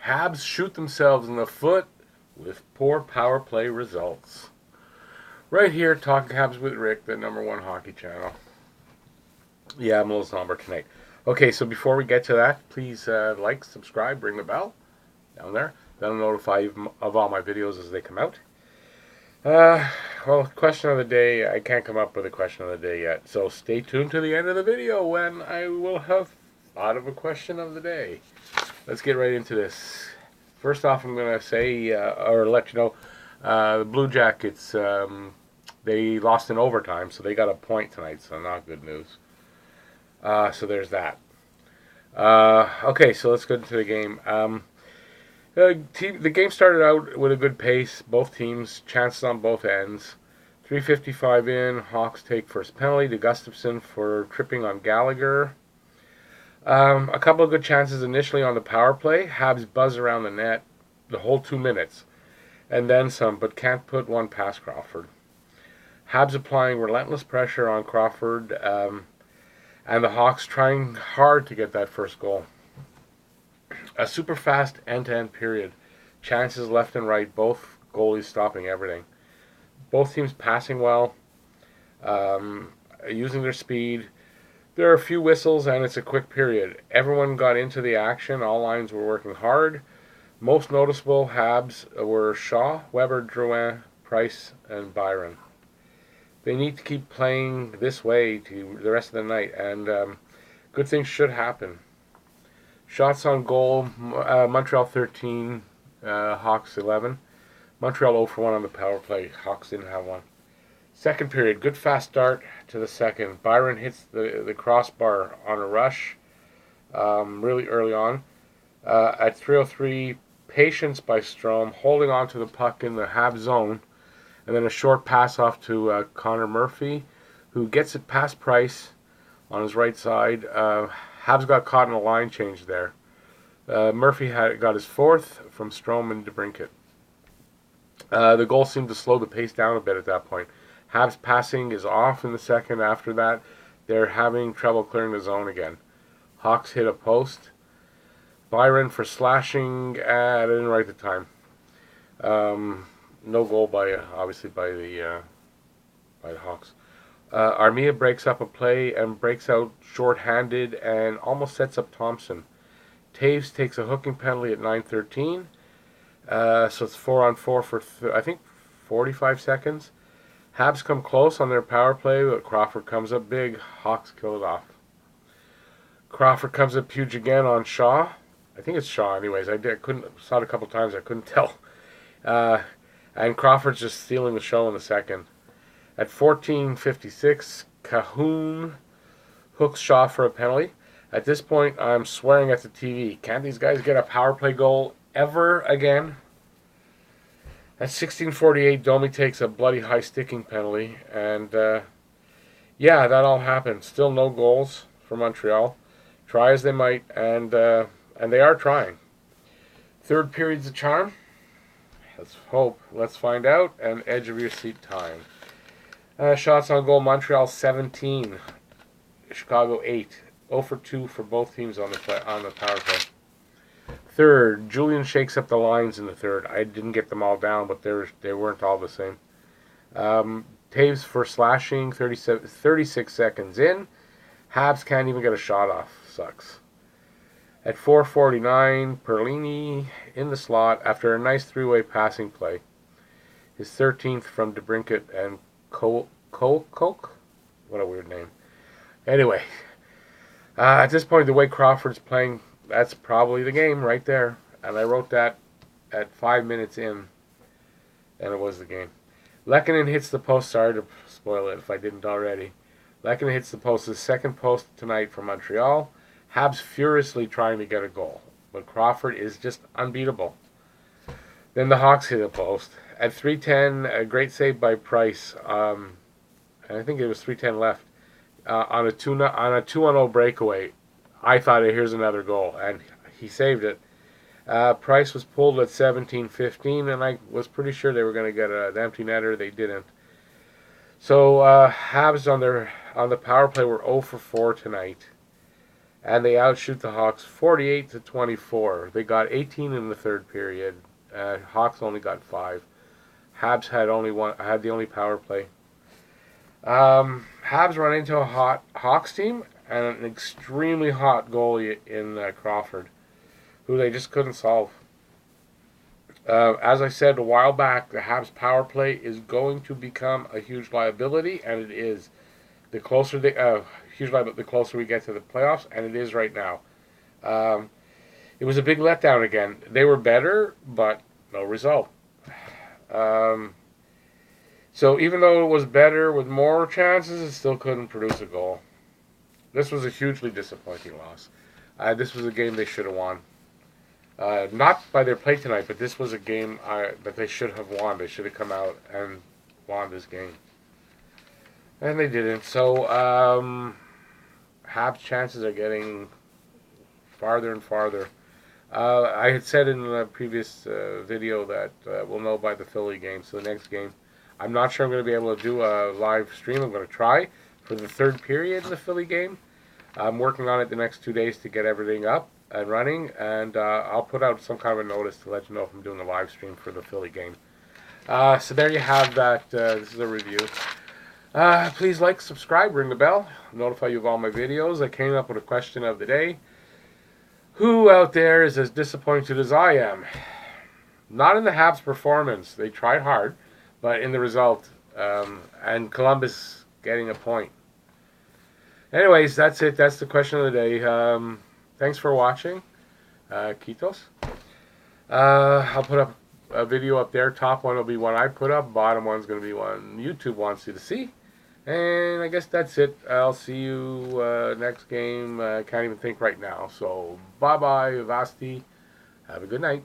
Habs shoot themselves in the foot with poor power play results. Right here, Talking Habs with Rick, the #1 hockey channel. Yeah, I'm a little somber tonight. Okay, so before we get to that, please like, subscribe, ring the bell down there. That'll notify you of all my videos as they come out. Well, question of the day, I can't come up with a question of the day yet, so stay tuned to the end of the video when I will have thought of a question of the day. Let's get right into this. First off, I'm going to say, or let you know, the Blue Jackets, they lost in overtime, so they got a point tonight, so not good news. So there's that. Okay, so let's get into the game. The game started out with a good pace. Both teams, chances on both ends. 3:55 in, Hawks take first penalty to Gustafsson for tripping on Gallagher. A couple of good chances initially on the power play. Habs buzz around the net the whole 2 minutes. And then some, but can't put one past Crawford. Habs applying relentless pressure on Crawford, and the Hawks trying hard to get that first goal. A super fast end-to-end period. Chances left and right, both goalies stopping everything. Both teams passing well, using their speed. There are a few whistles and it's a quick period. Everyone got into the action. All lines were working hard. Most noticeable Habs were Shaw, Weber, Drouin, Price, and Byron. They need to keep playing this way to the rest of the night, and good things should happen. Shots on goal, Montreal 13, Hawks 11. Montreal 0 for 1 on the power play. Hawks didn't have one. Second period, good fast start to the second. Byron hits the crossbar on a rush really early on. At 3:03, patience by Strome, holding on to the puck in the half zone. And then a short pass off to Connor Murphy, who gets it past Price on his right side. Habs got caught in a line change there. Murphy got his fourth from Strome and DeBrincat. The goal seemed to slow the pace down a bit at that point. Habs passing is off in the second. After that, they're having trouble clearing the zone again. Hawks hit a post. Byron for slashing. I didn't write the time. No goal obviously by the Hawks. Armia breaks up a play and breaks out short-handed and almost sets up Thompson. Taves takes a hooking penalty at 9:13. So it's 4-on-4 for I think 45 seconds. Habs come close on their power play, but Crawford comes up big. Hawks kill it off. Crawford comes up huge again on Shaw. I think it's Shaw anyways. Saw it a couple times. I couldn't tell. And Crawford's just stealing the show in the second. At 14:56, Cahoon hooks Shaw for a penalty. At this point, I'm swearing at the TV. Can't these guys get a power play goal ever again? At 16:48, Domi takes a bloody high sticking penalty. And yeah, that all happened. Still no goals for Montreal. Try as they might, and they are trying. Third period's a charm. Let's hope. Let's find out. And edge of your seat time. Shots on goal, Montreal 17. Chicago 8. 0 for 2 for both teams on the power play. Third, Julian shakes up the lines in the third. I didn't get them all down, but they weren't all the same. Taves for slashing, 36 seconds in. Habs can't even get a shot off. Sucks. At 4:49, Perlini in the slot after a nice three-way passing play. His 13th from DeBrincat and Coke? What a weird name. Anyway, at this point, the way Crawford's playing, that's probably the game right there. And I wrote that at 5 minutes in, and it was the game. Lehkonen hits the post. Sorry to spoil it if I didn't already. Lehkonen hits the post, his second post tonight for Montreal. Habs furiously trying to get a goal, but Crawford is just unbeatable. Then the Hawks hit a post. At 3:10, a great save by Price. And I think it was 3:10 left. On a 2-on-0 breakaway. I thought, here's another goal, and he saved it. Price was pulled at 17:15, and I was pretty sure they were going to get an empty netter. They didn't. So Habs on the power play were 0 for 4 tonight. and they outshoot the Hawks 48-24. They got 18 in the third period. Hawks only got 5. Habs had the only power play. Habs run into a hot Hawks team and an extremely hot goalie in Crawford, who they just couldn't solve. As I said a while back, the Habs power play is going to become a huge liability, and it is. The closer the closer we get to the playoffs, and it is right now. It was a big letdown again. They were better, but no result. So even though it was better with more chances, it still couldn't produce a goal. This was a hugely disappointing loss. This was a game they should have won. Not by their play tonight, but this was a game that they should have won. They should have come out and won this game. And they didn't. So, Habs' chances are getting farther and farther. I had said in the previous video that we'll know by the Philly game, so the next game. I'm not sure I'm going to be able to do a live stream. I'm going to try for the third period of the Philly game. I'm working on it the next 2 days to get everything up and running, and I'll put out some kind of a notice to let you know if I'm doing a live stream for the Philly game. So there you have that. This is a review. Please like, subscribe, ring the bell, notify you of all my videos. I came up with a question of the day. Who out there is as disappointed as I am? Not in the Habs' performance. They tried hard, but in the result. And Columbus getting a point. Anyways, that's it. That's the question of the day. Thanks for watching. Kitos. I'll put up a video up there. Top one will be one I put up. Bottom one's going to be one YouTube wants you to see. And I guess that's it. I'll see you next game. I can't even think right now. So, bye-bye, Vasti. Have a good night.